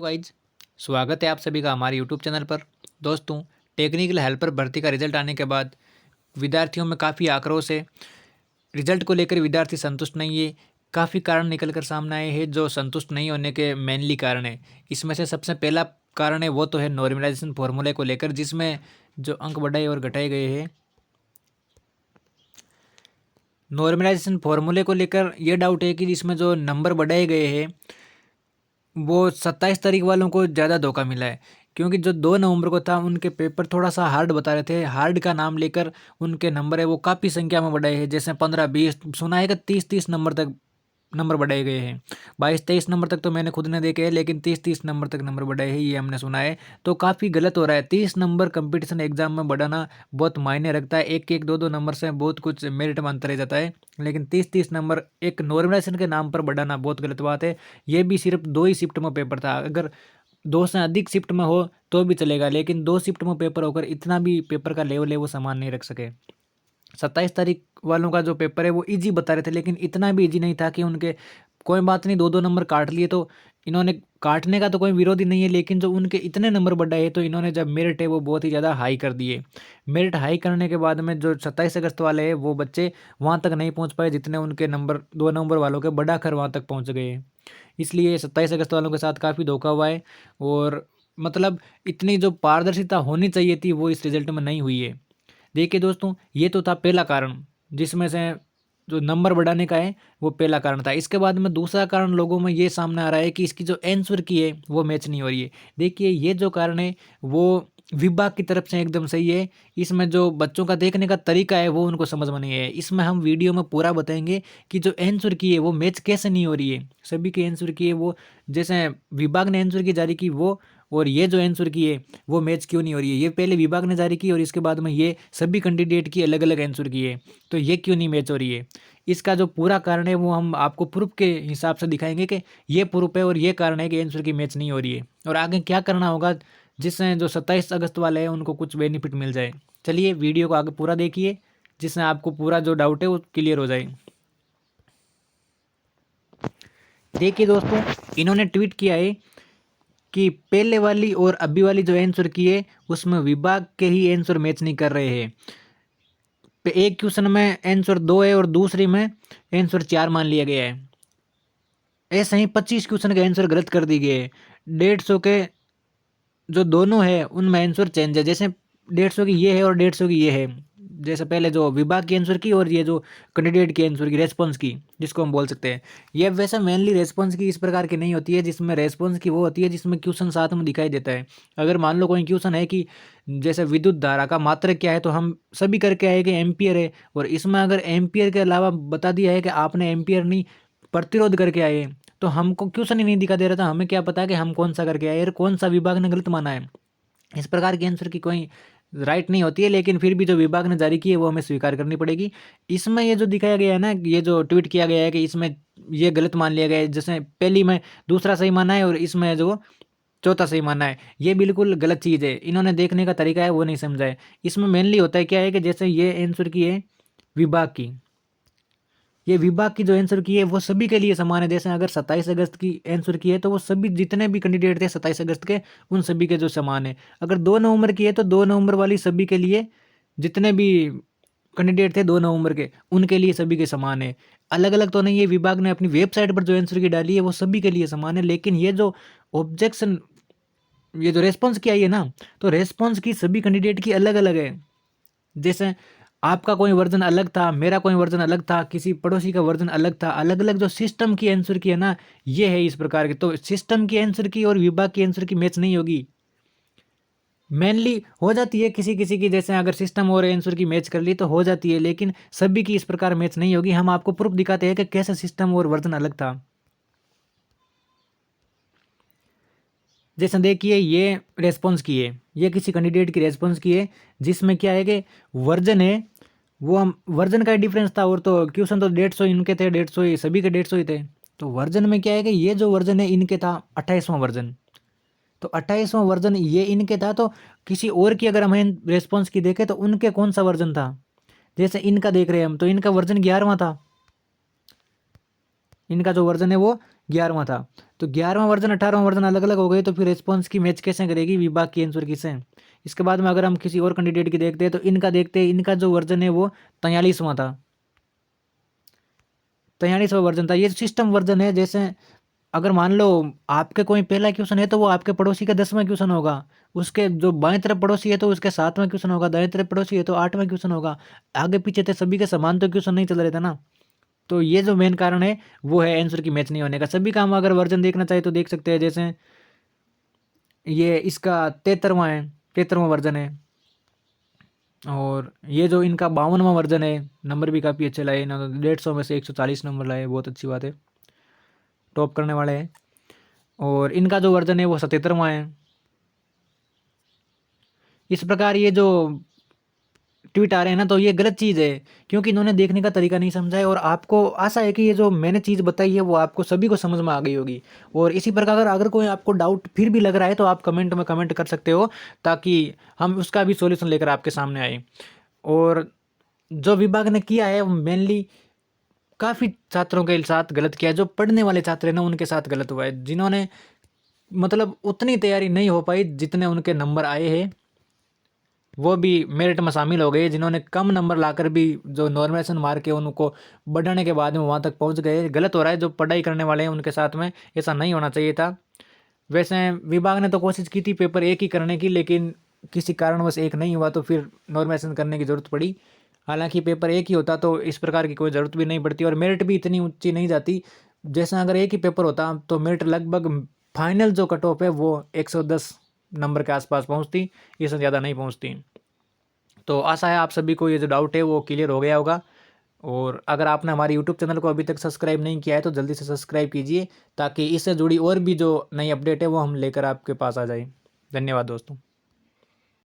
तो गाइज, स्वागत है आप सभी का हमारे यूट्यूब चैनल पर। दोस्तों, टेक्निकल हेल्पर भर्ती का रिजल्ट आने के बाद विद्यार्थियों में काफ़ी आक्रोश है। रिजल्ट को लेकर विद्यार्थी संतुष्ट नहीं है। काफ़ी कारण निकल कर सामने आए हैं जो संतुष्ट नहीं होने के मेनली कारण है। इसमें से सबसे पहला कारण है वो तो है नॉर्मलाइजेशन फॉर्मूले को लेकर, जिसमें जो अंक बढ़ाए और घटाए गए हैं। नॉर्मलाइजेशन फॉर्मूले को लेकर ये डाउट है कि इसमें जो नंबर बढ़ाए गए हैं वो 27 तारीख वालों को ज़्यादा धोखा मिला है, क्योंकि जो 2 नवंबर को था उनके पेपर थोड़ा सा हार्ड बता रहे थे। हार्ड का नाम लेकर उनके नंबर है वो काफ़ी संख्या में बढ़ाए हैं, जैसे 15-20 सुना है कि 30-30 नंबर तक नंबर बढ़ाए गए हैं। 22-23 नंबर तक तो मैंने खुद ने देखे हैं, लेकिन 30-30 नंबर तक नंबर बढ़ाए हैं ये हमने सुना है। तो काफ़ी गलत हो रहा है। 30 नंबर कंपटीशन एग्जाम में बढ़ाना बहुत मायने रखता है। एक एक 2-2 नंबर से बहुत कुछ मेरिट में अंतर रह जाता है, लेकिन 30-30 नंबर एक नॉर्मलाइजेशन के नाम पर बढ़ाना बहुत गलत बात है। ये भी सिर्फ 2 ही शिफ्ट में पेपर था। अगर 2 से अधिक शिफ्ट में हो तो भी चलेगा, लेकिन 2 शिफ्ट में पेपर होकर इतना भी पेपर का लेवल है वो समान नहीं रख सके। 27 तारीख वालों का जो पेपर है वो इजी बता रहे थे, लेकिन इतना भी इजी नहीं था कि उनके कोई बात नहीं 2-2 नंबर काट लिए तो इन्होंने काटने का तो कोई विरोध ही नहीं है, लेकिन जो उनके इतने नंबर बढ़ाए तो इन्होंने जब मेरिट है वो बहुत ही ज़्यादा हाई कर दिए। मेरिट हाई करने के बाद में जो 27 अगस्त वाले हैं वो बच्चे वहाँ तक नहीं पहुँच पाए जितने उनके नंबर 2 नंबर वालों के बढ़ाकर वहाँ तक पहुँच गए हैं। इसलिए 27 अगस्त वालों के साथ काफ़ी धोखा हुआ है, और मतलब इतनी जो पारदर्शिता होनी चाहिए थी वो इस रिजल्ट में नहीं हुई है। देखिए दोस्तों, ये तो था पहला कारण, जिसमें से जो नंबर बढ़ाने का है वो पहला कारण था। इसके बाद में दूसरा कारण लोगों में ये सामने आ रहा है कि इसकी जो आंसर की है वो मैच नहीं हो रही है। देखिए, ये जो कारण है वो विभाग की तरफ से एकदम सही है। इसमें जो बच्चों का देखने का तरीका है वो उनको समझ में नहीं है। इसमें हम वीडियो में पूरा बताएंगे कि जो आंसर की है वो मैच कैसे नहीं हो रही है। सभी के आंसर की है वो, जैसे विभाग ने आंसर की जारी की वो, और ये जो आंसर की है वो मैच क्यों नहीं हो रही है। ये पहले विभाग ने जारी की और इसके बाद में ये सभी कैंडिडेट की अलग अलग आंसर की है, तो ये क्यों नहीं मैच हो रही है। इसका जो पूरा कारण है वो हम आपको प्रूफ के हिसाब से दिखाएंगे कि ये प्रूफ है और ये कारण है कि आंसर की मैच नहीं हो रही है, और आगे क्या करना होगा जिससे जो 27 अगस्त वाले हैं उनको कुछ बेनिफिट मिल जाए। चलिए वीडियो को आगे पूरा देखिए, जिससे आपको पूरा जो डाउट है वो क्लियर हो जाए। देखिए दोस्तों, इन्होंने ट्वीट किया है कि पहले वाली और अभी वाली जो आंसर की है उसमें विभाग के ही आंसर मैच नहीं कर रहे हैं। एक क्वेश्चन में आंसर 2 है और दूसरी में आंसर 4 मान लिया गया है। ऐसे ही 25 क्वेश्चन के आंसर गलत कर दिए गए हैं। 150 के जो दोनों है उनमें आंसर चेंज है, जैसे 150 की ये है और 150 की ये है। जैसे पहले जो विभाग की आंसर की और ये जो कैंडिडेट की आंसर की रेस्पॉन्स की, जिसको हम बोल सकते हैं। ये वैसे मेनली रेस्पॉन्स की इस प्रकार की नहीं होती है, जिसमें रेस्पॉन्स की वो होती है जिसमें क्वेश्चन साथ में दिखाई देता है। अगर मान लो कोई क्वेश्चन है कि जैसे विद्युत धारा का मात्रक क्या है, तो हम सभी करके आए कि एम्पियर है, और इसमें अगर एम्पियर के अलावा बता दिया है कि आपने एम्पियर नहीं प्रतिरोध करके आए, तो हमको क्वेश्चन ही नहीं दिखा दे रहा था, हमें क्या पता कि हम कौन सा करके आए और कौन सा विभाग ने गलत माना है। इस प्रकार की आंसर की कोई राइट नहीं होती है, लेकिन फिर भी जो विभाग ने जारी की है वो हमें स्वीकार करनी पड़ेगी। इसमें ये जो दिखाया गया है ना, ये जो ट्वीट किया गया है कि इसमें ये गलत मान लिया गया है, जैसे पहली में दूसरा सही माना है और इसमें जो चौथा सही माना है, ये बिल्कुल गलत चीज़ है। इन्होंने देखने का तरीका है वो नहीं समझा है। इसमें मेनली होता है क्या है कि जैसे ये आंसर की है विभाग की, ये विभाग की जो आंसर की है वो सभी के लिए समान है। जैसे अगर 27 अगस्त की आंसर की है तो वो सभी जितने भी कैंडिडेट थे 27 अगस्त के, उन सभी के जो समान है। अगर 2 नवंबर की है तो 2 नवंबर वाली सभी के लिए, जितने भी कैंडिडेट थे 2 नवंबर के, उनके लिए सभी के समान है। अलग अलग तो नहीं है। विभाग ने अपनी वेबसाइट पर जो आंसर की डाली है वो सभी के लिए समान है, लेकिन ये जो ऑब्जेक्शन, ये जो रेस्पॉन्स की आई है ना, तो रेस्पॉन्स की सभी कैंडिडेट की अलग अलग है। जैसे आपका कोई वर्जन अलग था, मेरा कोई वर्जन अलग था, किसी पड़ोसी का वर्जन अलग था। अलग अलग जो सिस्टम की आंसर की है ना, ये है इस प्रकार की। तो सिस्टम की आंसर की और विभाग की आंसर की मैच नहीं होगी। मेनली हो जाती है किसी किसी की, जैसे अगर सिस्टम और आंसर की मैच कर ली तो हो जाती है, लेकिन सभी की इस प्रकार मैच नहीं होगी। हम आपको प्रूफ दिखाते हैं कि कैसे सिस्टम और वर्जन अलग था। जैसे देखिए, ये रेस्पॉन्स की है, ये किसी कैंडिडेट की रेस्पॉन्स की है, जिसमें क्या है कि वर्जन है वो हम वर्जन का डिफरेंस था, और तो क्वेश्चन तो 150 इनके थे, 150 ही सभी के 150 ही थे। तो वर्जन में क्या है कि ये जो वर्जन है इनके था 28वां वर्जन, तो 28वां वर्जन ये इनके था। तो किसी और की अगर हमें रेस्पॉन्स की देखें तो उनके कौन सा वर्जन था, जैसे इनका देख रहे हैं हम तो इनका वर्जन 11वां था, इनका जो वर्जन है वो 11वां था। तो 11वां वर्जन 18वां वर्जन अलग अलग हो गए, तो फिर रिस्पॉन्स की मैच कैसे करेगी विभाग की आंसर की से। इसके बाद में अगर हम किसी और कैंडिडेट की देखते हैं तो इनका देखते हैं, इनका जो वर्जन है वो 43वां था, 43वां वर्जन था। ये सिस्टम वर्जन है, जैसे अगर मान लो आपके कोई पहला क्वेश्चन है तो वो आपके पड़ोसी का 10वां क्वेश्चन होगा, उसके जो बाएं तरफ पड़ोसी है तो उसके 7वां क्वेश्चन होगा, दाएं तरफ पड़ोसी है तो 8वां क्वेश्चन होगा। आगे पीछे थे सभी के समान तो क्वेश्चन नहीं चल रहे थे ना। तो ये जो मेन कारण है वो है आंसर की मैच नहीं होने का। सभी का हम अगर वर्जन देखना चाहे तो देख सकते हैं, जैसे ये इसका 73वां है, 73वां वर्जन है। और ये जो इनका 52वां वर्जन है, नंबर भी काफ़ी अच्छे लाए ना, 150 में से 140 नंबर लाए, बहुत अच्छी बात है, टॉप करने वाले हैं। और इनका जो वर्जन है वो 77वां है। इस प्रकार ये जो ट्वीट आ रहे हैं ना, तो ये गलत चीज़ है, क्योंकि इन्होंने देखने का तरीका नहीं समझा है। और आपको आशा है कि ये जो मैंने चीज़ बताई है वो आपको सभी को समझ में आ गई होगी। और इसी प्रकार अगर कोई आपको डाउट फिर भी लग रहा है तो आप कमेंट में कमेंट कर सकते हो, ताकि हम उसका भी सॉल्यूशन लेकर आपके सामने आए। और जो विभाग ने किया है वो मेनली काफ़ी छात्रों के साथ गलत किया है। जो पढ़ने वाले छात्र हैं ना उनके साथ गलत हुआ है, जिन्होंने मतलब उतनी तैयारी नहीं हो पाई जितने उनके नंबर आए हैं, वो भी मेरिट में शामिल हो गए। जिन्होंने कम नंबर लाकर भी जो नॉर्मलाइजेशन मार के उनको बढ़ाने के बाद में वहाँ तक पहुँच गए, गलत हो रहा है। जो पढ़ाई करने वाले हैं उनके साथ में ऐसा नहीं होना चाहिए था। वैसे विभाग ने तो कोशिश की थी पेपर एक ही करने की, लेकिन किसी कारणवश एक नहीं हुआ तो फिर नॉर्मलाइजेशन करने की ज़रूरत पड़ी। हालांकि पेपर एक ही होता तो इस प्रकार की कोई ज़रूरत भी नहीं पड़ती और मेरिट भी इतनी ऊंची नहीं जाती। जैसे अगर एक ही पेपर होता तो मेरिट लगभग फाइनल जो कट ऑफ है वो 110 नंबर के आसपास पहुंचती, इससे ज़्यादा नहीं पहुंचती। तो आशा है आप सभी को ये जो डाउट है वो क्लियर हो गया होगा। और अगर आपने हमारे यूट्यूब चैनल को अभी तक सब्सक्राइब नहीं किया है तो जल्दी से सब्सक्राइब कीजिए, ताकि इससे जुड़ी और भी जो नई अपडेट है वो हम लेकर आपके पास आ जाए। धन्यवाद दोस्तों।